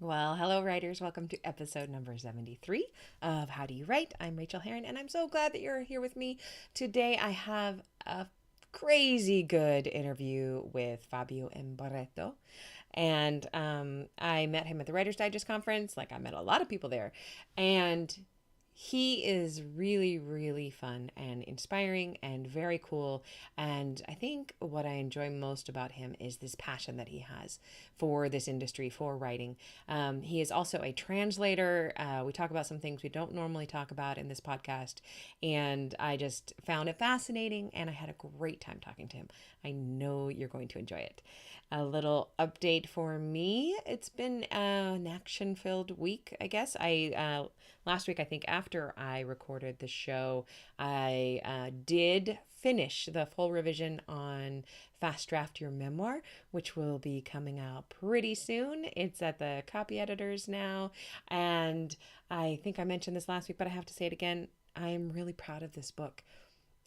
Well, hello, writers. Welcome to episode number 73 of How Do You Write? I'm Rachael Herron, and I'm so glad that you're here with me. Today, I have a crazy good interview with Fábio M. Barreto. And I met him at the Writer's Digest conference, like I met a lot of people there. And he is really, really fun and inspiring and very cool. And I think what I enjoy most about him is this passion that he has for this industry, for writing. He is also a translator. We talk about some things we don't normally talk about in this podcast. And I just found it fascinating and I had a great time talking to him. I know you're going to enjoy it. A little update for me. It's been an action-filled week, I guess. Last week, I think after I recorded the show, I did finish the full revision on Fast Draft Your Memoir, which will be coming out pretty soon. It's at the copy editors now. And I think I mentioned this last week, but I have to say it again. I'm really proud of this book.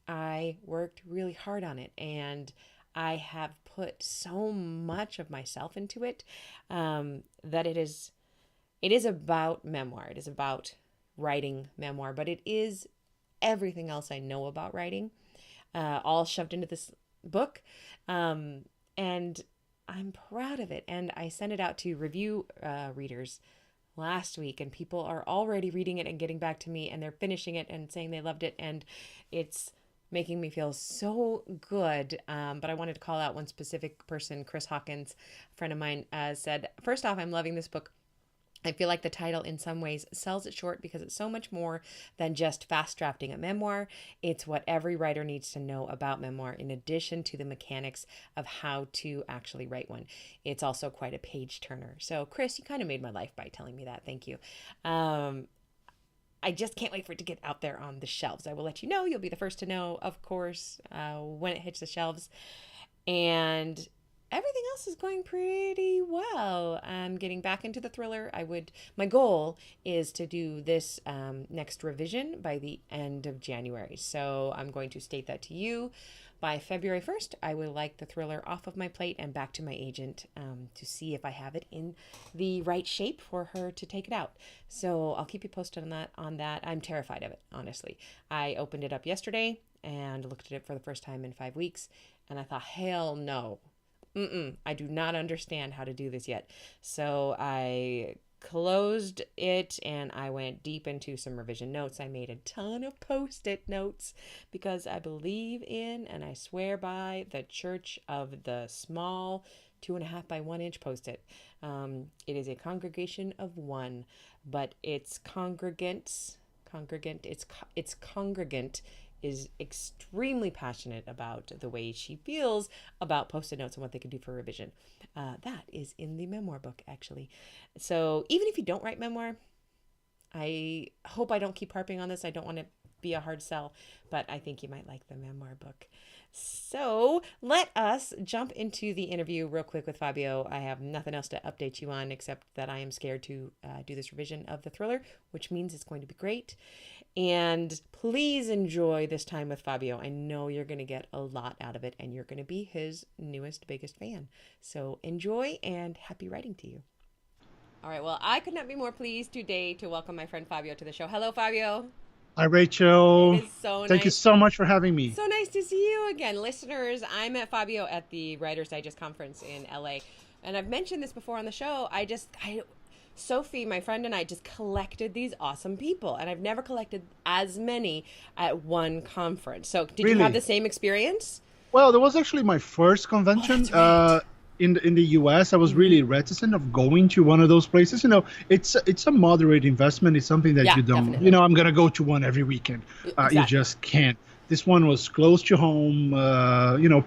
I worked really hard on it and I have put so much of myself into it that it is about memoir. It is about writing memoir, but it is everything else I know about writing, all shoved into this book. And I'm proud of it. And I sent it out to review readers last week, and people are already reading it and getting back to me, and they're finishing it and saying they loved it. And it's making me feel so good. But I wanted to call out one specific person, Chris Hawkins, a friend of mine, said, first off, I'm loving this book. I feel like the title in some ways sells it short because it's so much more than just fast drafting a memoir. It's what every writer needs to know about memoir in addition to the mechanics of how to actually write one. It's also quite a page turner. So Chris, you kind of made my life by telling me that. Thank you. I just can't wait for it to get out there on the shelves. I will let you know. You'll be the first to know, of course, when it hits the shelves. And everything else is going pretty well. I'm getting back into the thriller. My goal is to do this next revision by the end of January. So I'm going to state that to you. By February 1st, I would like the thriller off of my plate and back to my agent to see if I have it in the right shape for her to take it out. So I'll keep you posted on that. I'm terrified of it, honestly. I opened it up yesterday and looked at it for the first time in 5 weeks, and I thought, hell no. I do not understand how to do this yet. So I closed it and I went deep into some revision notes. I made a ton of post-it notes because I believe in and I swear by the church of the small 2.5 by 1 inch post-it. It is a congregation of one, but its congregant is extremely passionate about the way she feels about post-it notes and what they can do for revision. That is in the memoir book, actually. So even if you don't write memoir, I hope I don't keep harping on this. I don't want to be a hard sell, but I think you might like the memoir book. So let us jump into the interview real quick with Fábio. I have nothing else to update you on except that I am scared to do this revision of the thriller, which means it's going to be great. And please enjoy this time with Fábio. I know you're going to get a lot out of it and you're going to be his newest, biggest fan. So enjoy and happy writing to you. All right. Well, I could not be more pleased today to welcome my friend Fábio to the show. Hello, Fábio. Hi, Rachel. It is so Thank nice. you so much for having me. So nice to see you again. Listeners, I met Fábio at the Writer's Digest conference in LA. And I've mentioned this before on the show. Sophie, my friend, and I just collected these awesome people. And I've never collected as many at one conference. So did you have the same experience? Well, that was actually my first convention. Right. In the US, I was really reticent of going to one of those places. You know, it's a moderate investment. It's something that you don't, definitely. I'm going to go to one every weekend. Exactly. You just can't. This one was close to home.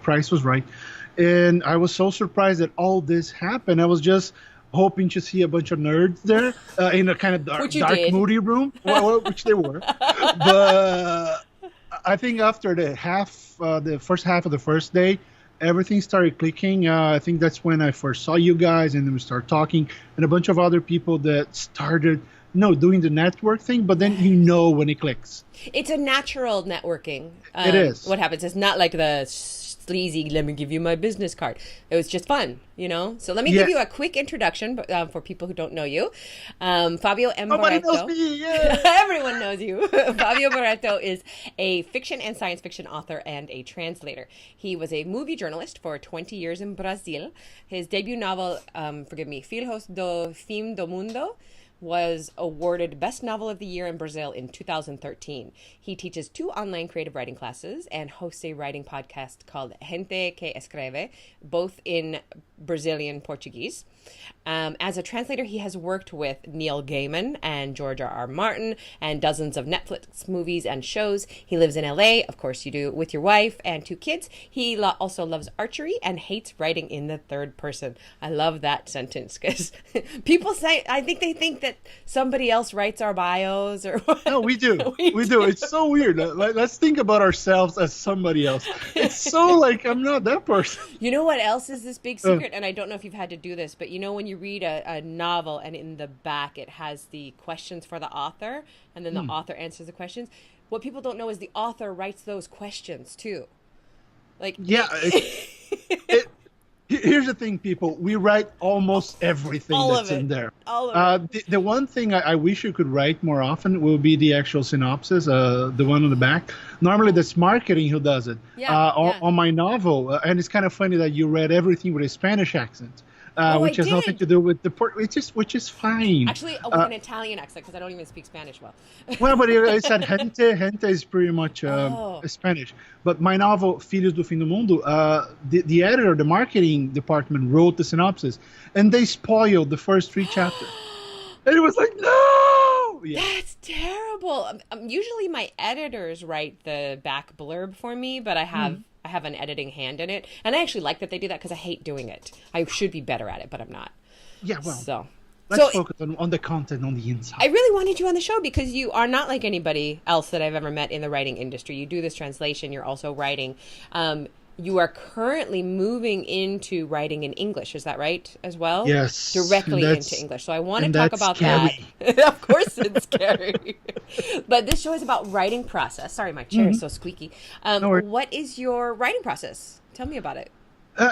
Price was right. And I was so surprised that all this happened. I was just hoping to see a bunch of nerds there in a kind of dark moody room, which they were. But I think after the first half of the first day, everything started clicking. I think that's when I first saw you guys, and then we started talking, and a bunch of other people that started doing the network thing, but then you know when it clicks. It's a natural networking. It is. What happens? It's not like the sleazy, let me give you my business card. It was just fun, So let me give you a quick introduction for people who don't know you. Fábio M. Nobody Barreto. knows me, yeah. Everyone knows you. Fábio Barreto is a fiction and science fiction author and a translator. He was a movie journalist for 20 years in Brazil. His debut novel, Filhos do Mundo, was awarded Best Novel of the Year in Brazil in 2013. He teaches 2 online creative writing classes and hosts a writing podcast called Gente Que Escreve, both in Brazilian Portuguese. As a translator, he has worked with Neil Gaiman and George R. R. Martin and dozens of Netflix movies and shows. He lives in LA, of course you do, with your wife and 2 kids. He also loves archery and hates writing in the third person. I love that sentence because people say, I think they think that somebody else writes our bios or what. No, we do. We do. It's so weird. Let's think about ourselves as somebody else. It's so like, I'm not that person. You know what else is this big secret? And I don't know if you've had to do this, but when you read a novel and in the back it has the questions for the author and then the author answers the questions, what people don't know is the author writes those questions too. Here's the thing, people. We write almost everything that's in there. All of it. The one thing I wish you could write more often will be the actual synopsis, the one on the back. Normally, that's marketing who does it. On my novel, and it's kind of funny that you read everything with a Spanish accent. Which has nothing to do with the which is fine. Actually, with an Italian accent because I don't even speak Spanish well. Well, but I said gente is pretty much Spanish. But my novel Filhos do Mundo, the editor, the marketing department wrote the synopsis, and they spoiled the first 3 chapters. And it was like, no! Yeah. That's terrible. Usually my editors write the back blurb for me, but I have an editing hand in it. And I actually like that they do that because I hate doing it. I should be better at it, but I'm not. Yeah, well, so let's focus on the content on the inside. I really wanted you on the show because you are not like anybody else that I've ever met in the writing industry. You do this translation. You're also writing. You are currently moving into writing in English. Is that right as well? Yes. Directly into English. So I want to talk about scary. that. Of course it's scary. But this show is about writing process. Sorry, my chair is so squeaky. What is your writing process? Tell me about it.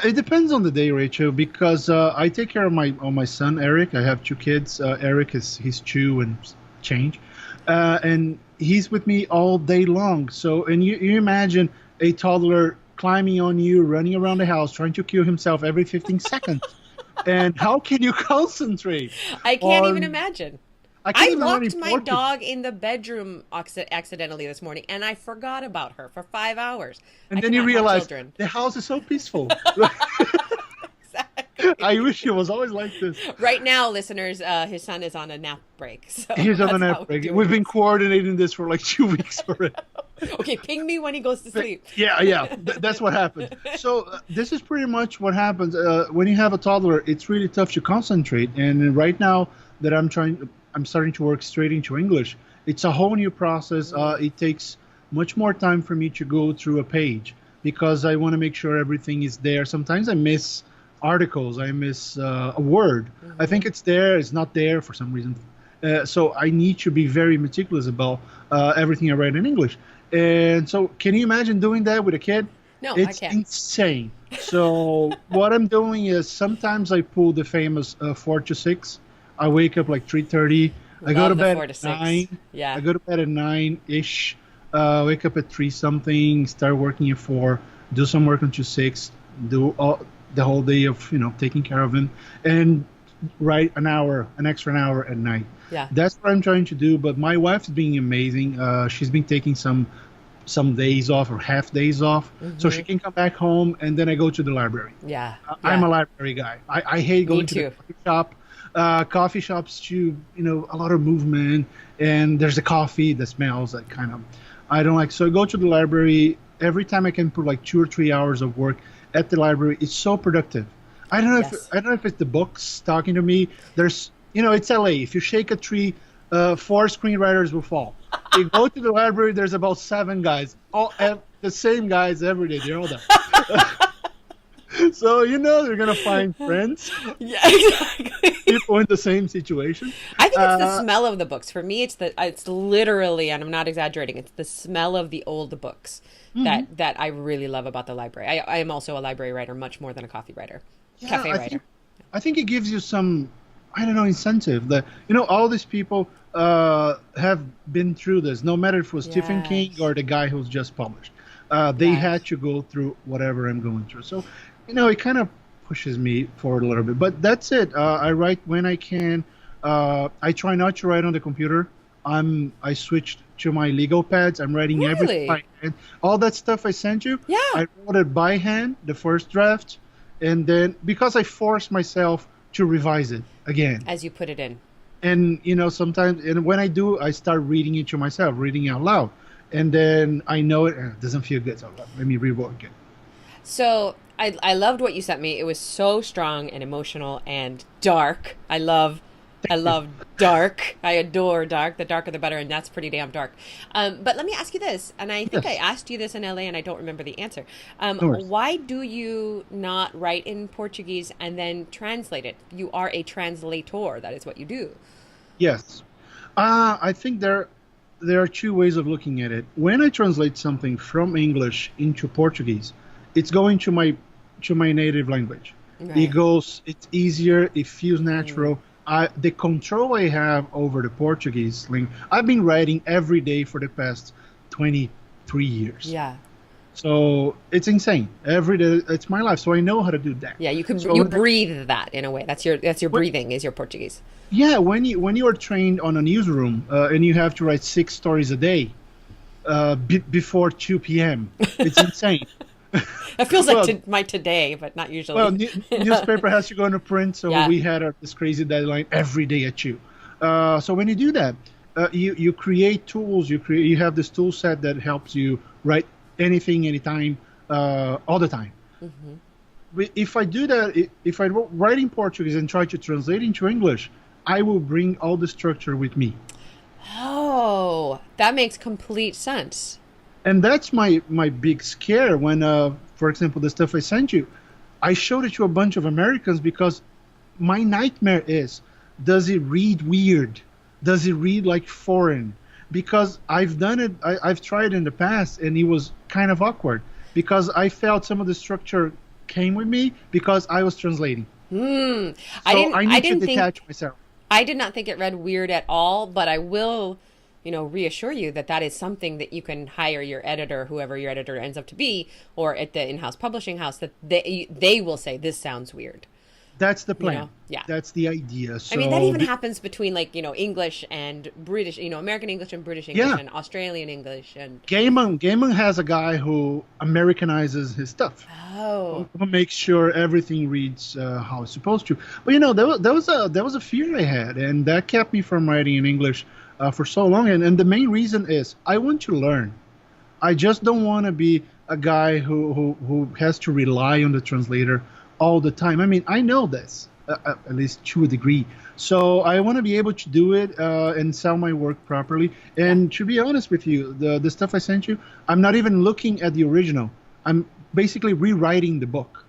It depends on the day, Rachel, because I take care of my son, Eric. I have 2 kids. Eric he's 2 and change. And he's with me all day long. So, and you imagine a toddler climbing on you, running around the house, trying to kill himself every 15 seconds. And how can you concentrate? I can't even imagine. I locked my dog in the bedroom accidentally this morning, and I forgot about her for 5 hours. And then you realize the house is so peaceful. I wish it was always like this. Right now, listeners, his son is on a nap break. So he's on a nap break. We've been coordinating this for like 2 weeks already. Okay, ping me when he goes to sleep. Yeah. That's what happens. So this is pretty much what happens. When you have a toddler, it's really tough to concentrate. And right now that I'm starting to work straight into English, it's a whole new process. It takes much more time for me to go through a page because I want to make sure everything is there. Sometimes I miss articles. I miss a word. I think it's there. It's not there for some reason. So I need to be very meticulous about everything I write in English. And so can you imagine doing that with a kid? No, it's I can't. Insane. So what I'm doing is sometimes I pull the famous 4 to 6. I wake up like 3:30. I go to bed at 9. Yeah. I go to bed at 9-ish. Wake up at 3 something. Start working at 4. Do some work until 6. Do the whole day of taking care of him, and write an extra hour at night. Yeah. That's what I'm trying to do. But my wife's being amazing. She's been taking some days off or half days off, so she can come back home, and then I go to the library. Yeah. I'm a library guy. I hate going to the coffee shop. Coffee shops too, a lot of movement, and there's a coffee that smells like I don't like. So I go to the library every time I can put like 2 or 3 hours of work at the library. It's so productive. I don't know if it's the books talking to me. There's it's LA. If you shake a tree, 4 screenwriters will fall. You go to the library, there's about 7 guys, all the same guys every day. They're all there. So they're gonna find friends. Yeah, exactly. people in the same situation. I think it's the smell of the books. For me, it's literally, and I'm not exaggerating, it's the smell of the old books that I really love about the library. I am also a library writer, much more than a cafe writer. I think it gives you some, I don't know, incentive that, all these people have been through this, no matter if it was Stephen King or the guy who's just published. They had to go through whatever I'm going through. So, it kind of pushes me forward a little bit. But that's it. I write when I can. I try not to write on the computer. I switched to my legal pads. I'm writing everything by hand. All that stuff I sent you, I wrote it by hand, the first draft. And then, because I forced myself to revise it again. As you put it in. And, sometimes, and when I do, I start reading it to myself, reading out loud. And then I know it doesn't feel good, so let me rework it. So I loved what you sent me. It was so strong and emotional and dark. I love dark. I adore dark. The darker the better, and that's pretty damn dark. But let me ask you this, and I think I asked you this in LA, and I don't remember the answer. Why do you not write in Portuguese and then translate it? You are a translator. That is what you do. Yes. I think there are two ways of looking at it. When I translate something from English into Portuguese, it's going to my native language. Right. It's easier, it feels natural. The control I have over the Portuguese language, I've been writing every day for the past 23 years. Yeah. So it's insane. Every day, it's my life. So I know how to do that. Yeah, you breathe that in a way. That's your breathing is your Portuguese. Yeah, when you are trained on a newsroom and you have to write 6 stories a day before 2 p.m., it's insane. It feels like my today, but not usually. Well, newspaper has to go into print, so we had this crazy deadline every day at 2. So when you do that, you create tools. You have this tool set that helps you write anything, anytime, all the time. Mm-hmm. If I do that, if I write in Portuguese and try to translate into English, I will bring all the structure with me. Oh, that makes complete sense. And that's my big scare when, for example, the stuff I sent you, I showed it to a bunch of Americans because my nightmare is, does it read weird? Does it read like foreign? Because I've done it, I've tried in the past, and it was kind of awkward because I felt some of the structure came with me because I was translating. So I need to detach myself. I did not think it read weird at all, but I will, reassure you that is something that you can hire your editor, whoever your editor ends up to be, or at the in-house publishing house, that they will say, this sounds weird. That's the plan. Yeah. That's the idea. So I mean, that even happens between English and British, American English and British English and Australian English. And Gaiman has a guy who Americanizes his stuff. Oh. Who makes sure everything reads how it's supposed to. But there was a fear I had, and that kept me from writing in English for so long. And the main reason is I want to learn. I just don't want to be a guy who has to rely on the translator all the time. I mean, I know this, at least to a degree. So I want to be able to do it and sell my work properly. And to be honest with you, the stuff I sent you, I'm not even looking at the original. I'm basically rewriting the book.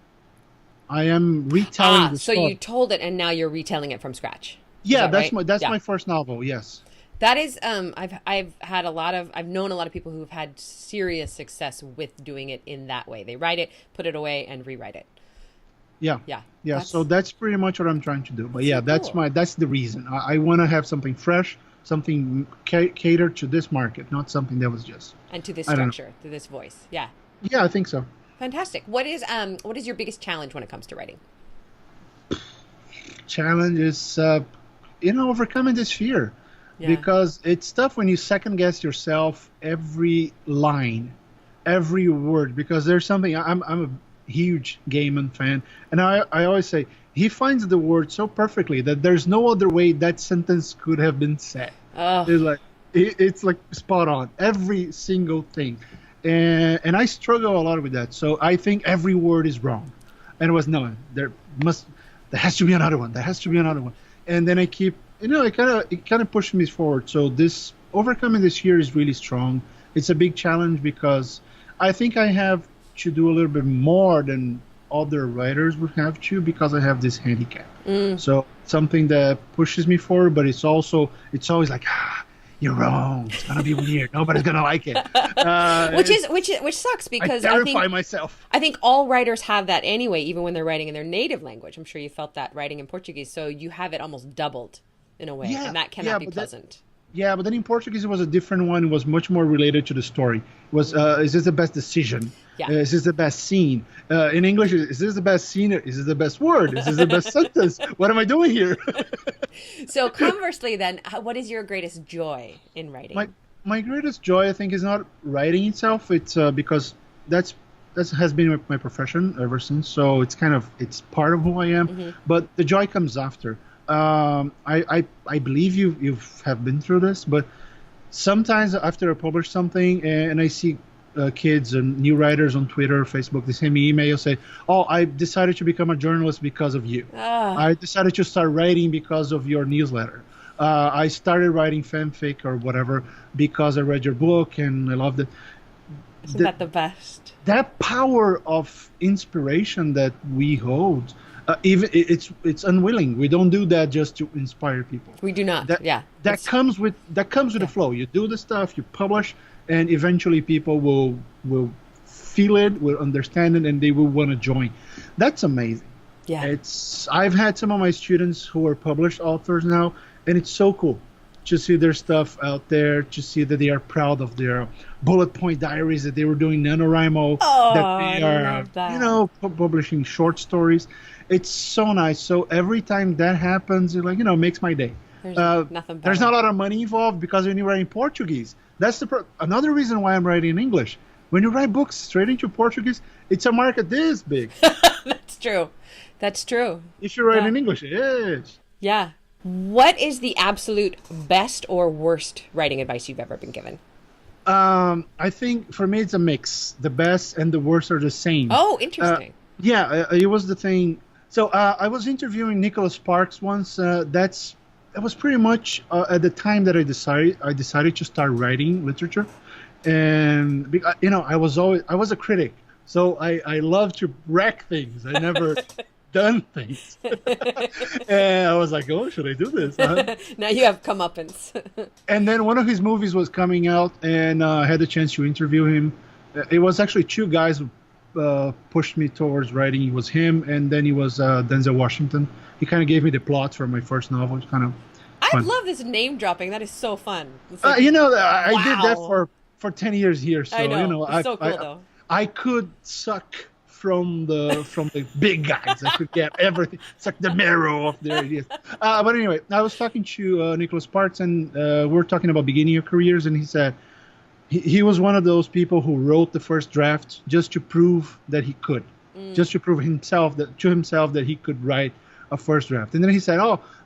I am retelling the story. So you told it, and now you're retelling it from scratch. Yeah, that's my first novel. Yes. That is, I've known a lot of people who've had serious success with doing it in that way. They write it, put it away, and rewrite it. Yeah. So that's pretty much what I'm trying to do. But yeah, that's the reason. I want to have something fresh, something catered to this market, not something that was just and to this structure, to this voice. Yeah. Yeah, I think so. Fantastic. What is your biggest challenge when it comes to writing? Challenge is overcoming this fear. Yeah. Because it's tough when you second guess yourself every line, every word, because there's something I'm a huge Gaiman fan, and I always say he finds the word so perfectly that there's no other way that sentence could have been said. It's like spot on, every single thing, and I struggle a lot with that. So I think every word is wrong, and it was there has to be another one. There has to be another one, and then I keep it kind of pushed me forward. So this overcoming this year is really strong. It's a big challenge because I think I have to do a little bit more than other writers would have to, because I have this handicap. So something that pushes me forward, but it's always like, you're wrong. It's gonna be weird. Nobody's gonna like it. Which sucks, because I terrify myself. I think all writers have that anyway, even when they're writing in their native language. I'm sure you felt that writing in Portuguese, so you have it almost doubled in a way, and that cannot be pleasant. But then in Portuguese it was a different one. It was much more related to the story. It was, is this the best decision? Yeah. Is this the best scene? In English, is this the best scene? Is this the best word? Is this the best sentence? What am I doing here? So conversely then, what is your greatest joy in writing? My greatest joy, I think, is not writing itself. It's because that has been my profession ever since. So it's it's part of who I am. But the joy comes after. I believe you have been through this, but sometimes after I publish something and I see kids and new writers on Twitter, Facebook, they send me emails, say, "Oh, I decided to become a journalist because of you. I decided to start writing because of your newsletter. I started writing fanfic or whatever because I read your book and I loved it." Isn't that the best? That power of inspiration that we hold. Even it's unwilling. We don't do that just to inspire people. We do not. That comes with the flow. You do the stuff, you publish, and eventually people will feel it, will understand it, and they will want to join. That's amazing. Yeah. I've had some of my students who are published authors now, and it's so cool to see their stuff out there, to see that they are proud of their bullet point diaries, that they were doing NaNoWriMo, that they are, publishing short stories. It's so nice. So every time that happens, it makes my day. There's nothing better. There's not a lot of money involved, because when you write in Portuguese, that's another reason why I'm writing in English. When you write books straight into Portuguese, it's a market this big. That's true. That's true. If you write in English, it is. Yeah. What is the absolute best or worst writing advice you've ever been given? I think for me it's a mix. The best and the worst are the same. Oh, interesting. It was the thing. So I was interviewing Nicholas Sparks once. That was pretty much at the time that I decided to start writing literature, and I was a critic, so I love to wreck things. I never done things, and I was like, oh, should I do this? Now you have comeuppance. And then one of his movies was coming out, and I had the chance to interview him. It was actually two guys who pushed me towards writing. It was him, and then it was Denzel Washington. He kind of gave me the plot for my first novel. It's kind of fun. I love this name dropping. That is so fun. I did that for 10 years here. So I know. It's so cool, though. I could suck from the big guys. I could get everything, suck the marrow of their ideas. But anyway, I was talking to Nicholas Sparks, and we're talking about beginning your careers, and he said he was one of those people who wrote the first draft just to prove that he could, just to prove to himself that he could write a first draft. And then he said,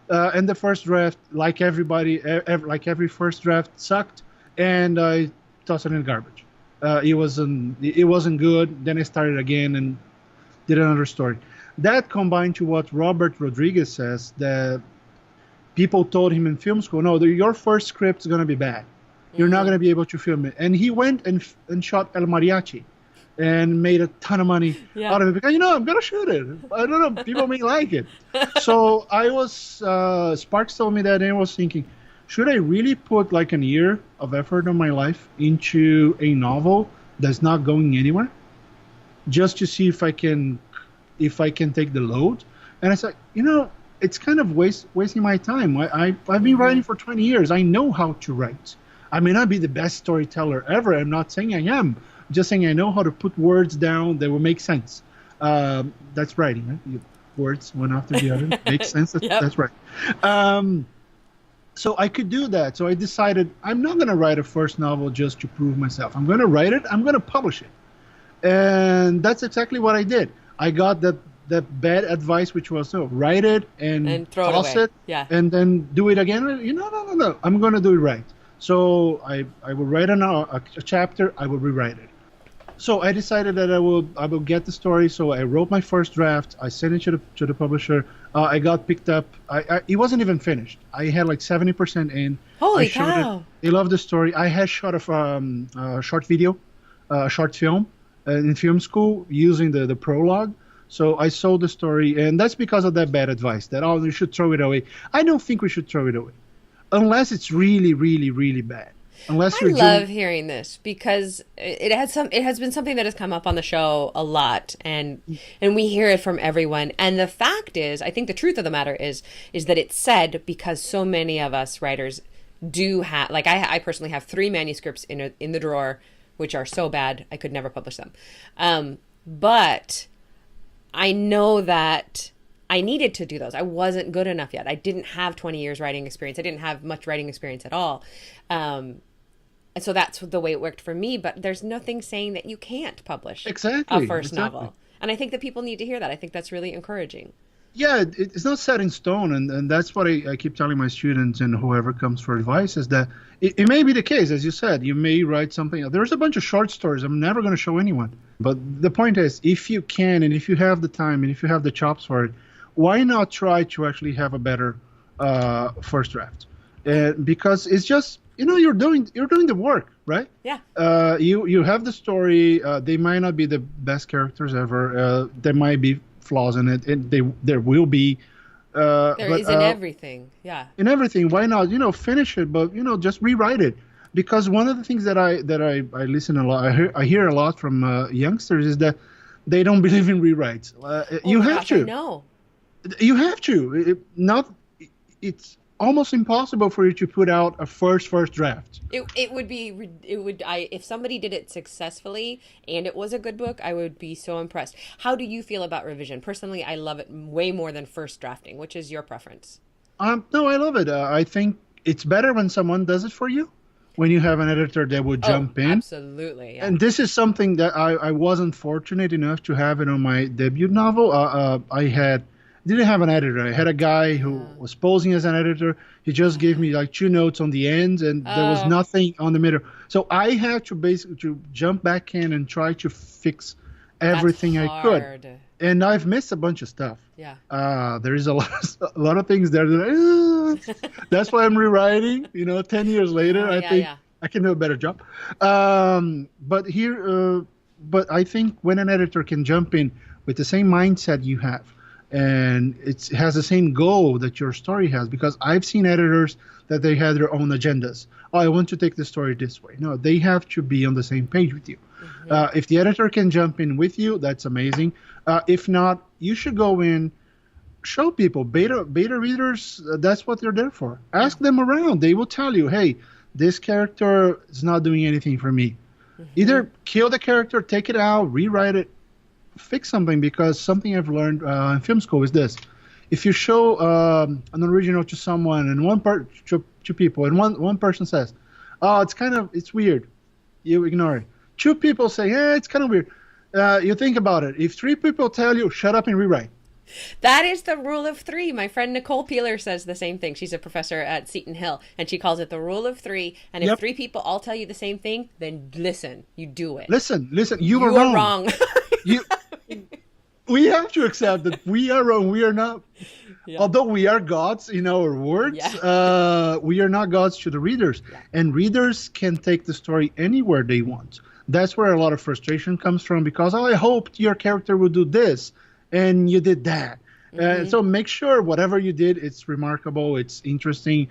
and the first draft, like every first draft, sucked, and I tossed it in the garbage. It wasn't good. Then I started again and did another story. That combined to what Robert Rodriguez says, that people told him in film school, no, your first script is going to be bad. You're not going to be able to film it. And he went and shot El Mariachi and made a ton of money out of it, because, I'm going to shoot it. I don't know, people may like it. So Sparks told me that, and I was thinking, should I really put like an year of effort of my life into a novel that's not going anywhere, just to see if I can take the load? And I said, it's kind of wasting my time. I've been writing for 20 years. I know how to write. I may not be the best storyteller ever. I'm not saying I am. I'm just saying I know how to put words down that will make sense. That's writing, right? Words one after the other make sense. That's right. So I could do that. So I decided I'm not going to write a first novel just to prove myself. I'm going to write it. I'm going to publish it. And that's exactly what I did. I got that bad advice, which was, write it and toss it, and then do it again. No. I'm going to do it right. So I will write a chapter. I will rewrite it. So I decided that I will get the story. So I wrote my first draft. I sent it to the publisher. I got picked up. It wasn't even finished. I had like 70% in. Holy cow! They loved the story. I had shot a short video, a short film in film school using the prologue. So I sold the story, and that's because of that bad advice that, oh, you should throw it away. I don't think we should throw it away unless it's really, really, really bad. Unless I you're love doing, hearing this because it has been something that has come up on the show a lot, and we hear it from everyone. And the fact is, I think the truth of the matter is that it's said because so many of us writers do have, like I personally have 3 manuscripts in the drawer which are so bad I could never publish them. But I know that I needed to do those. I wasn't good enough yet. I didn't have 20 years writing experience. I didn't have much writing experience at all. And so that's the way it worked for me. But there's nothing saying that you can't publish a first novel. And I think that people need to hear that. I think that's really encouraging. Yeah, it's not set in stone. And that's what I keep telling my students and whoever comes for advice is that it may be the case, as you said. You may write something. There's a bunch of short stories I'm never going to show anyone. But the point is, if you can and if you have the time and if you have the chops for it, why not try to actually have a better first draft? Because it's just, you're doing the work, right? Yeah. You have the story. They might not be the best characters ever. There might be flaws in it, and there will be. There is in everything. Yeah. In everything. Why not? Finish it, but just rewrite it. Because one of the things that I listen a lot, I hear a lot from youngsters is that they don't believe in rewrites. You have to. No. You have to. It's almost impossible for you to put out a first draft. If somebody did it successfully and it was a good book, I would be so impressed. How do you feel about revision? Personally, I love it way more than first drafting. Which is your preference? No, I love it. I think it's better when someone does it for you. When you have an editor that would jump in. Absolutely. Yeah. And this is something that I wasn't fortunate enough to have it on my debut novel. I didn't have an editor. I had a guy who was posing as an editor. He just gave me like 2 notes on the end, and there was nothing on the middle. So I had to basically jump back in and try to fix everything I could. And I've missed a bunch of stuff. Yeah. There is a lot of things there that that's why I'm rewriting. 10 years later, I think I can do a better job. But I think when an editor can jump in with the same mindset you have, and it has the same goal that your story has, because I've seen editors that they had their own agendas. Oh, I want to take the story this way. No, they have to be on the same page with you. Mm-hmm. If the editor can jump in with you, that's amazing. If not, you should go in, show people, beta readers, that's what they're there for. Ask them around. They will tell you, hey, this character is not doing anything for me. Mm-hmm. Either kill the character, take it out, rewrite it, fix something. Because something I've learned in film school is this: if you show an original to someone and to people, and one person says, "Oh, it's weird," you ignore it. 2 people say, "Yeah, it's kind of weird." You think about it. If 3 people tell you, shut up and rewrite. That is the rule of 3. My friend Nicole Peeler says the same thing. She's a professor at Seton Hill, and she calls it the rule of 3. And if 3 people all tell you the same thing, then listen. You do it. Listen. You are wrong. We have to accept that we are wrong. We are not. Yeah. Although we are gods in our words, we are not gods to the readers. Yeah. And readers can take the story anywhere they want. That's where a lot of frustration comes from, because I hoped your character would do this, and you did that. Mm-hmm. So make sure whatever you did, it's remarkable, it's interesting,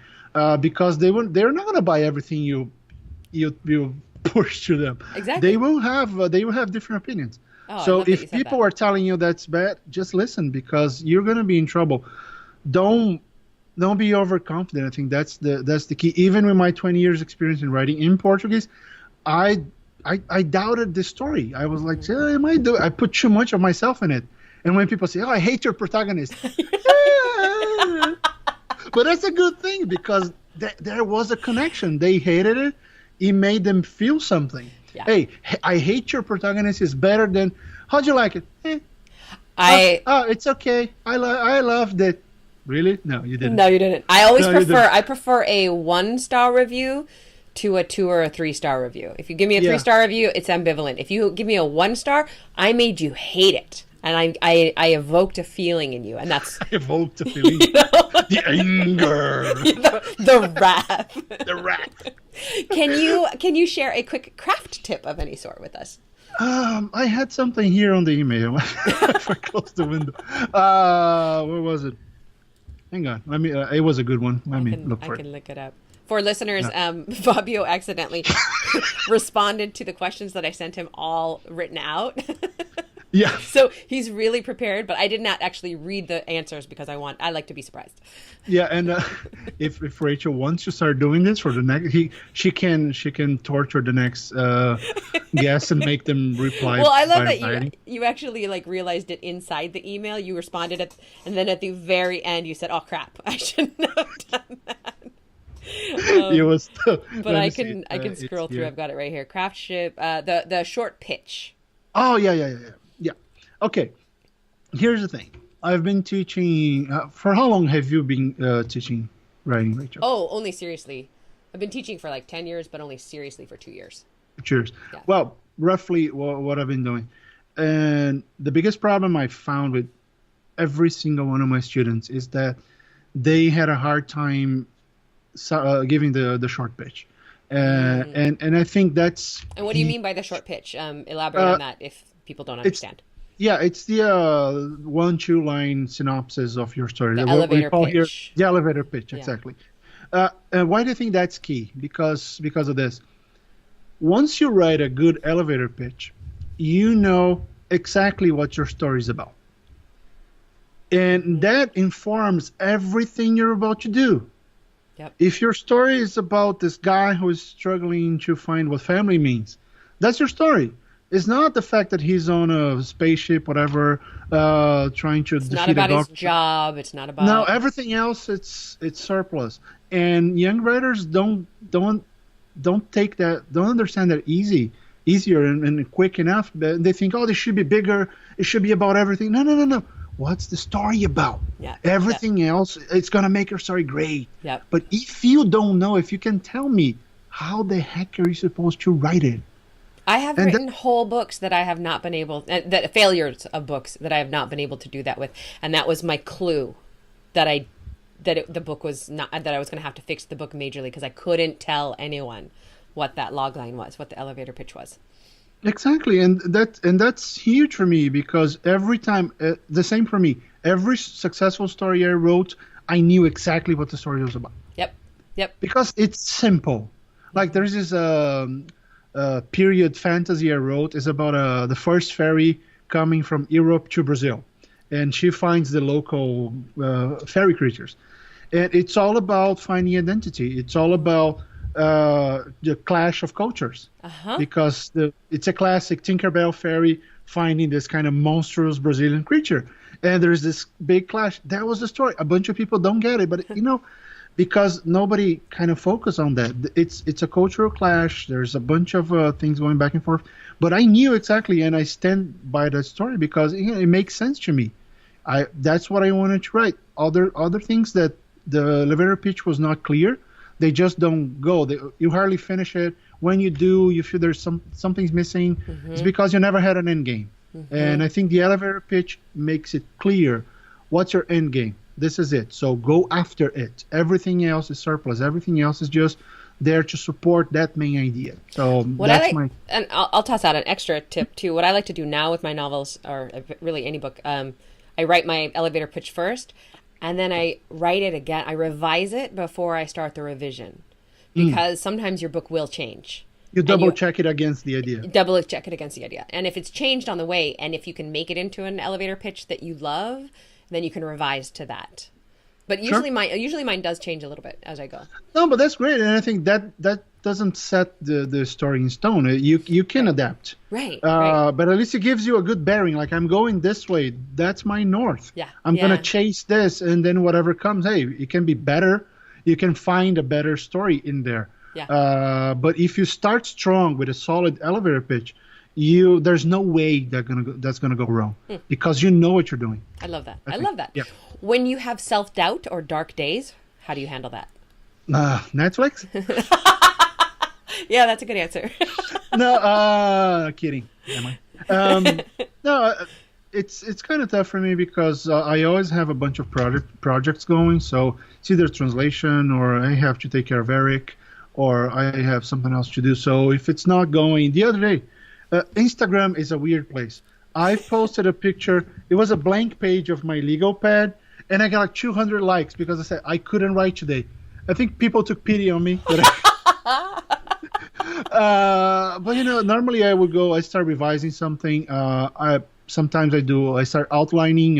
because they're not going to buy everything you push to them. Exactly. They will have different opinions. Oh, so if people are telling you that's bad, just listen, because you're going to be in trouble. Don't be overconfident. I think that's the key. Even with my 20 years experience in writing in Portuguese, I doubted this story. I was like, I put too much of myself in it. And when people say, "Oh, I hate your protagonist," but that's a good thing, because there was a connection. They hated it. It made them feel something. Yeah. Hey, I hate your protagonist is better than, how'd you like it? It's okay. I loved it. Really? No, you didn't. No, you didn't. I prefer a 1-star review to a 2 or a 3-star review. If you give me a 3-star review, it's ambivalent. If you give me a 1-star, I made you hate it. And I evoked a feeling in you, and that's... I evoked a feeling. The anger. The wrath. The wrath. Can you share a quick craft tip of any sort with us? I had something here on the email. If I close the window. Where was it? Hang on. Let me. It was a good one. Let me look for I it. can look it up. For listeners, Yeah. Fabio accidentally responded to the questions that I sent him all written out. Yeah. So he's really prepared, but I did not actually read the answers because I like to be surprised. Yeah, and if Rachel wants to start doing this for the next, she can torture the next guest and make them reply. Well, I love by that writing. you actually like realized it inside the email. You responded and then at the very end you said, "Oh crap, I shouldn't have done that." It was. But I can scroll through. Here. I've got it right here. Craftship, the short pitch. Oh yeah. Okay, here's the thing. I've been teaching. For how long have you been teaching writing, Rachel? Oh, only seriously. I've been teaching for like 10 years, but only seriously for 2 years. Cheers. Yeah. Well, roughly what I've been doing, and the biggest problem I found with every single one of my students is that they had a hard time giving the short pitch, and I think that's. And what do you mean by the short pitch? Elaborate on that if people don't understand. Yeah, it's the 1-2 line synopsis of your story. The What we elevator call here pitch. the elevator pitch, Yeah. exactly. And why do you think that's key? Because of this. Once you write a good elevator pitch, you know exactly what your story is about. And that informs everything you're about to do. Yep. If your story is about this guy who is struggling to find what family means, that's your story. It's not the fact that he's on a spaceship, whatever, trying to It's defeat not a about his doctor. job. It's not about. No, everything else it's surplus. And young writers don't take that, don't understand that easier and quick enough. They think, oh, this should be bigger. It should be about everything. No. What's the story about? Yeah. Everything else, it's gonna make your story great. Yep. But if you don't know, if you can tell me, how the heck are you supposed to write it? I have written whole books that I have not been able, that failures of books that I have not been able to do that with, and that was my clue that the book was not, that I was going to have to fix the book majorly because I couldn't tell anyone what that log line was, what the elevator pitch was. Exactly, and that's huge for me because every time, the same for me. Every successful story I wrote, I knew exactly what the story was about. Yep. Because it's simple. Like there's this period fantasy I wrote is about the first ferry coming from Europe to Brazil, and she finds the local fairy creatures, and it's all about finding identity. It's all about the clash of cultures, because it's a classic Tinkerbell fairy finding this kind of monstrous Brazilian creature, and there's this big clash. That was the story. A bunch of people don't get it, but because nobody kind of focused on that. It's a cultural clash. There's a bunch of things going back and forth. But I knew exactly, and I stand by that story because it makes sense to me. That's what I wanted to write. Other things that the elevator pitch was not clear, they just don't go. You hardly finish it. When you do, you feel there's something's missing. Mm-hmm. It's because you never had an end game. Mm-hmm. And I think the elevator pitch makes it clear. What's your end game? This is it. So go after it. Everything else is surplus. Everything else is just there to support that main idea. So and I'll toss out an extra tip too. What I like to do now with my novels, or really any book, I write my elevator pitch first, and then I write it again. I revise it before I start the revision, because sometimes your book will change. You double check it against the idea. Double check it against the idea, and if it's changed on the way, and if you can make it into an elevator pitch that you love, then you can revise to that. But usually mine does change a little bit as I go. No, but that's great, and I think that doesn't set the story in stone. You can adapt. Right. But at least it gives you a good bearing. Like, I'm going this way. That's my north. Yeah. I'm going to chase this, and then whatever comes, hey, it can be better. You can find a better story in there. Yeah. But if you start strong with a solid elevator pitch, there's no way that's gonna go wrong, because you know what you're doing. I love that. I love that. Yeah. When you have self-doubt or dark days, how do you handle that? Netflix? Yeah, that's a good answer. No, kidding. Am I? No, it's kind of tough for me because I always have a bunch of projects going. So it's either translation, or I have to take care of Eric, or I have something else to do. So if it's not going, the other day, Instagram is a weird place. I posted a picture. It was a blank page of my legal pad, and I got like 200 likes because I said I couldn't write today. I think people took pity on me. But normally I start revising something. Sometimes I start outlining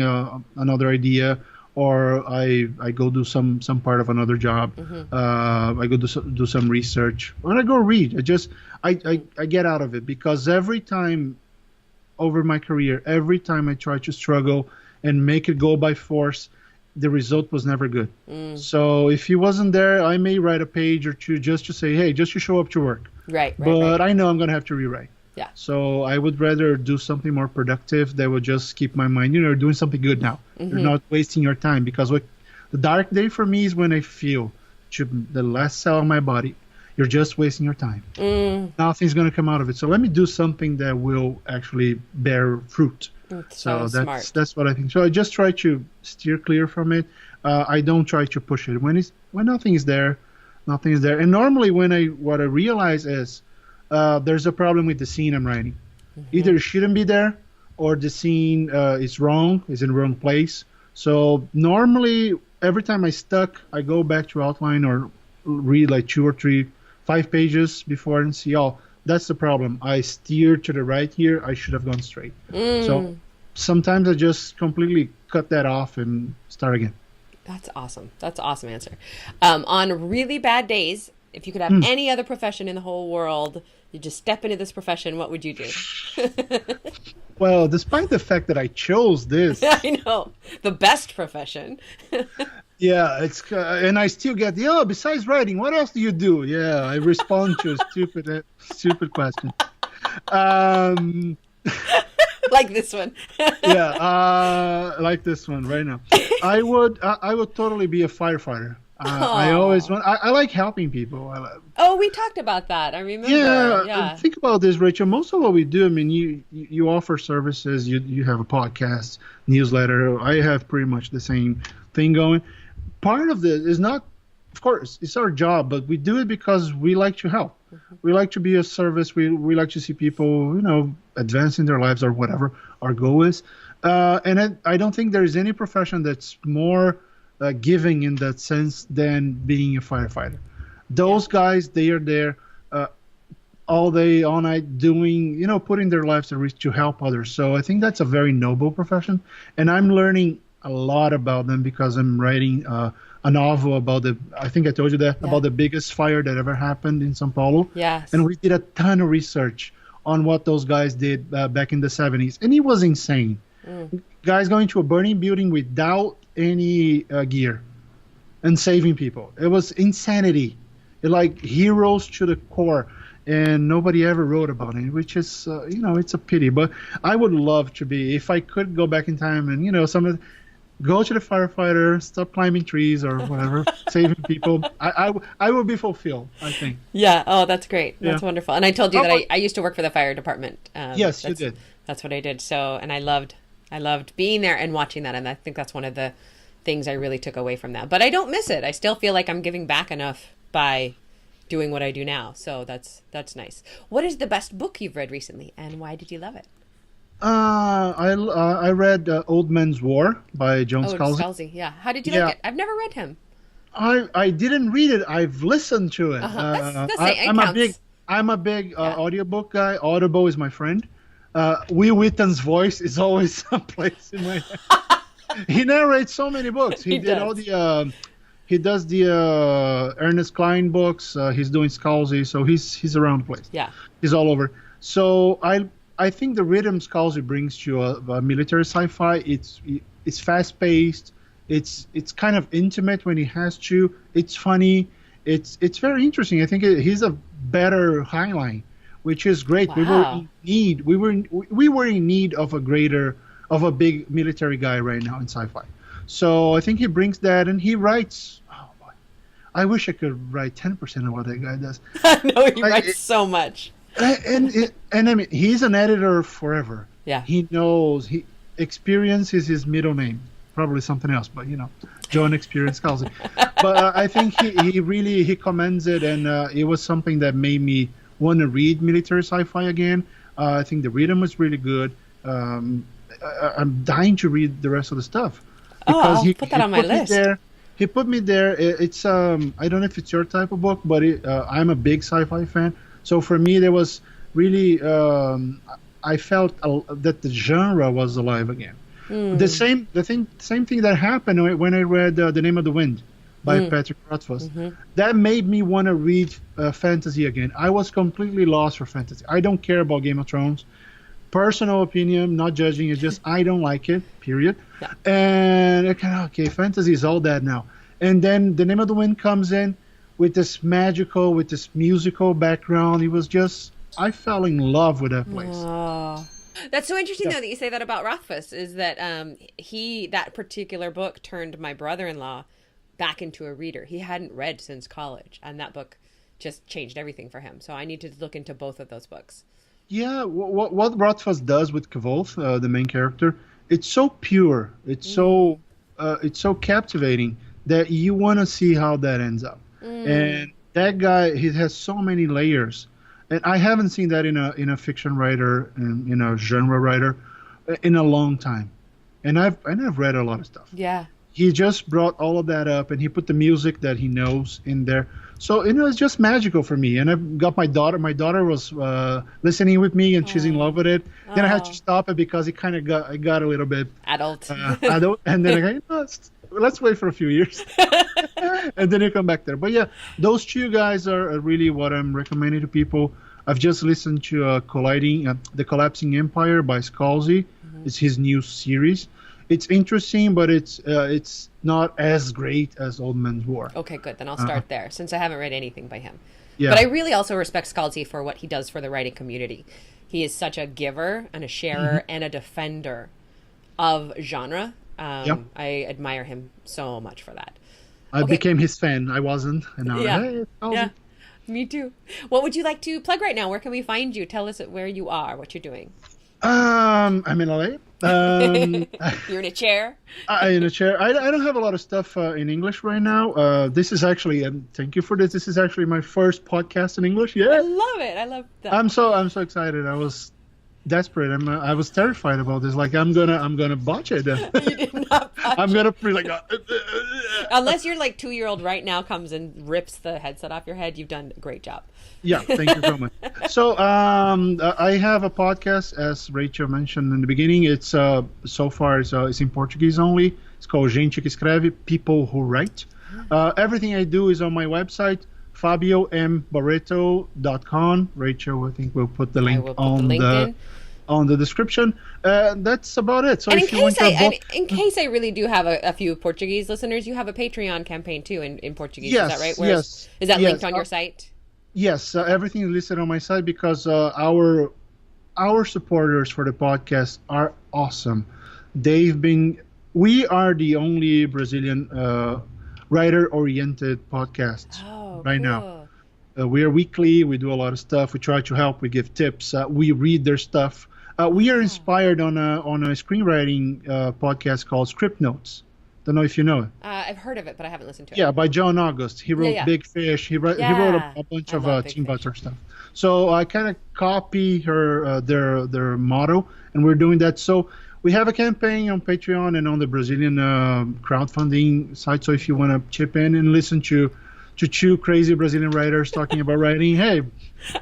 another idea, or I go do some part of another job. I go do some research, and I go read. I get out of it, because every time over my career, every time I try to struggle and make it go by force, the result was never good. So if he wasn't there, I may write a page or two just to say, hey, just to show up to work. Right. But I know I'm going to have to rewrite. Yeah. So I would rather do something more productive that would just keep my mind, you're doing something good now. You're not wasting your time, because the dark day for me is when I feel the last cell of my body, you're just wasting your time. Nothing's going to come out of it. So let me do something that will actually bear fruit. So that's what I think. So I just try to steer clear from it. I don't try to push it. When nothing is there, nothing is there. And normally what I realize is there's a problem with the scene I'm writing. Either it shouldn't be there, or the scene is wrong, is in the wrong place. So normally every time I go back to outline or read like 2 or 3, 5 pages before and see, that's the problem. I steered to the right here. I should have gone straight. So sometimes I just completely cut that off and start again. That's awesome. That's an awesome answer. On really bad days, if you could have any other profession in the whole world, you just step into this profession, what would you do? Well, despite the fact that I chose this. I know. The best profession. Yeah, and I still get besides writing, what else do you do? Yeah, I respond to a stupid question. Like this one. Yeah, like this one right now. I would totally be a firefighter. I like helping people. We talked about that. I remember. Yeah. Think about this, Rachel. Most of what we do, I mean, you offer services. You have a podcast, newsletter. I have pretty much the same thing going. Part of this is not, of course, it's our job, but we do it because we like to help. We like to be a service. We like to see people, advance in their lives or whatever our goal is. And I don't think there's any profession that's more giving in that sense than being a firefighter. Those guys, they are there all day, all night, doing, putting their lives at risk to help others. So I think that's a very noble profession, and I'm learning a lot about them because I'm writing a novel about I think I told you that, about the biggest fire that ever happened in São Paulo. Yes. And we did a ton of research on what those guys did back in the 70s, and it was insane. Guys going to a burning building without any gear and saving people. It was insanity. Like heroes to the core, and nobody ever wrote about it, which is, it's a pity. But I would love to be, if I could go back in time and, go to the firefighter, stop climbing trees or whatever, saving people. I will be fulfilled, I think. Yeah. Oh, that's great. That's wonderful. And I told you that I used to work for the fire department. Yes, you did. That's what I did. So, and I loved being there and watching that. And I think that's one of the things I really took away from that. But I don't miss it. I still feel like I'm giving back enough by doing what I do now. So that's nice. What is the best book you've read recently, and why did you love it? I read Old Man's War by John Scalzi. Scalzi, yeah. How did you like it? I've never read him. I didn't read it. I've listened to it. I'm a big audiobook guy. Audible is my friend. Will Wheaton's voice is always someplace in my head. He narrates so many books. He did all the. He does the Ernest Cline books. He's doing Scalzi, so he's around the place. Yeah, he's all over. So I think the rhythm Scalzi brings to a military sci-fi, it's fast-paced, it's kind of intimate when he has to, it's funny, it's very interesting. I think he's a better Heinlein, which is great. Wow. We were in need of a big military guy right now in sci-fi. So I think he brings that, and he writes. Oh boy, I wish I could write 10% of what that guy does. No, he writes so much. And I mean, he's an editor forever. Yeah. He knows. Experience is his middle name. Probably something else, but John Experience calls it. But I think he commends it, and it was something that made me want to read military sci-fi again. I think the rhythm was really good. I'm dying to read the rest of the stuff because I'll put that on my list. He put me there. It's I don't know if it's your type of book, but I'm a big sci-fi fan. So for me, there was really I felt that the genre was alive again. The same thing that happened when I read The Name of the Wind by Patrick Rothfuss. That made me want to read fantasy again. I was completely lost for fantasy. I don't care about Game of Thrones. Personal opinion, not judging. It's just I don't like it. Period. Yeah. And I kind of okay, fantasy is all that now. And then The Name of the Wind comes in with this magical, with this musical background. It was just I fell in love with that place. Oh. That's so interesting, though, that you say that about Rothfuss, is that that particular book turned my brother-in-law back into a reader. He hadn't read since college, and that book just changed everything for him. So I need to look into both of those books. Yeah, what Rothfuss does with Kvolf, the main character, it's so pure, it's so captivating that you want to see how that ends up. And that guy, he has so many layers. And I haven't seen that in a fiction writer and in a genre writer in a long time. And I've read a lot of stuff. Yeah. He just brought all of that up and he put the music that he knows in there. So it's just magical for me. And I've got my daughter. My daughter was listening with me and she's in love with it. Then I had to stop it because it kind of got a little bit adult. And then I go, let's wait for a few years. And then you come back there. But yeah, those two guys are really what I'm recommending to people. I've just listened to The Collapsing Empire by Scalzi. It's his new series. It's interesting, but it's not as great as Old Man's War. Okay, good. Then I'll start there, since I haven't read anything by him. Yeah. But I really also respect Scalzi for what he does for the writing community. He is such a giver and a sharer and a defender of genre. I admire him so much for that. I became his fan. I wasn't. And now yeah. Me too. What would you like to plug right now? Where can we find you? Tell us where you are, what you're doing. I'm in LA. You're in a chair? In a chair. I don't have a lot of stuff in English right now. This is actually, thank you for this. This is actually my first podcast in English. Yeah. I love it. I love that. I'm so excited. I was desperate. I was terrified about this. Like I'm gonna botch it. You did not botch I'm gonna be like. Unless your 2-year-old right now comes and rips the headset off your head, you've done a great job. Yeah, thank you so much. So I have a podcast, as Rachel mentioned in the beginning. It's so far it's in Portuguese only. It's called Gente Que Escreve, People Who Write. Everything I do is on my website, FábioM.Barreto.com. Rachel, I think we'll put the link on the description. That's about it. So and in case I really do have a few Portuguese listeners, you have a Patreon campaign too in Portuguese. Yes, is that right? Yes. Is that linked on your site? Yes, everything is listed on my site because our supporters for the podcast are awesome. We are the only Brazilian writer-oriented podcast now. We are weekly. We do a lot of stuff. We try to help. We give tips. We read their stuff. We are inspired on a screenwriting podcast called Script Notes. Don't know if you know it. I've heard of it, but I haven't listened to it. Yeah, by John August. He wrote Big Fish. He wrote a bunch of Team Butter stuff. So I kind of copy their motto, and we're doing that. So we have a campaign on Patreon and on the Brazilian crowdfunding site. So if you want to chip in and listen to two crazy Brazilian writers talking about writing, hey,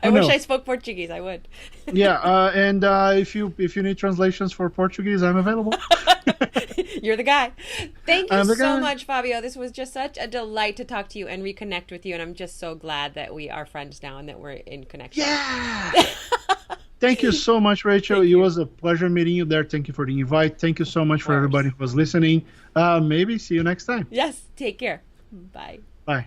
I wish I spoke Portuguese. I would. Yeah, and if you need translations for Portuguese, I'm available. You're the guy. Thank you so much, Fabio. This was just such a delight to talk to you and reconnect with you, and I'm just so glad that we are friends now and that we're in connection. Yeah. Thank you so much, Rachel. It was a pleasure meeting you there. Thank you for the invite. Thank you so much for everybody who was listening. Maybe see you next time. Yes. Take care. Bye. Bye.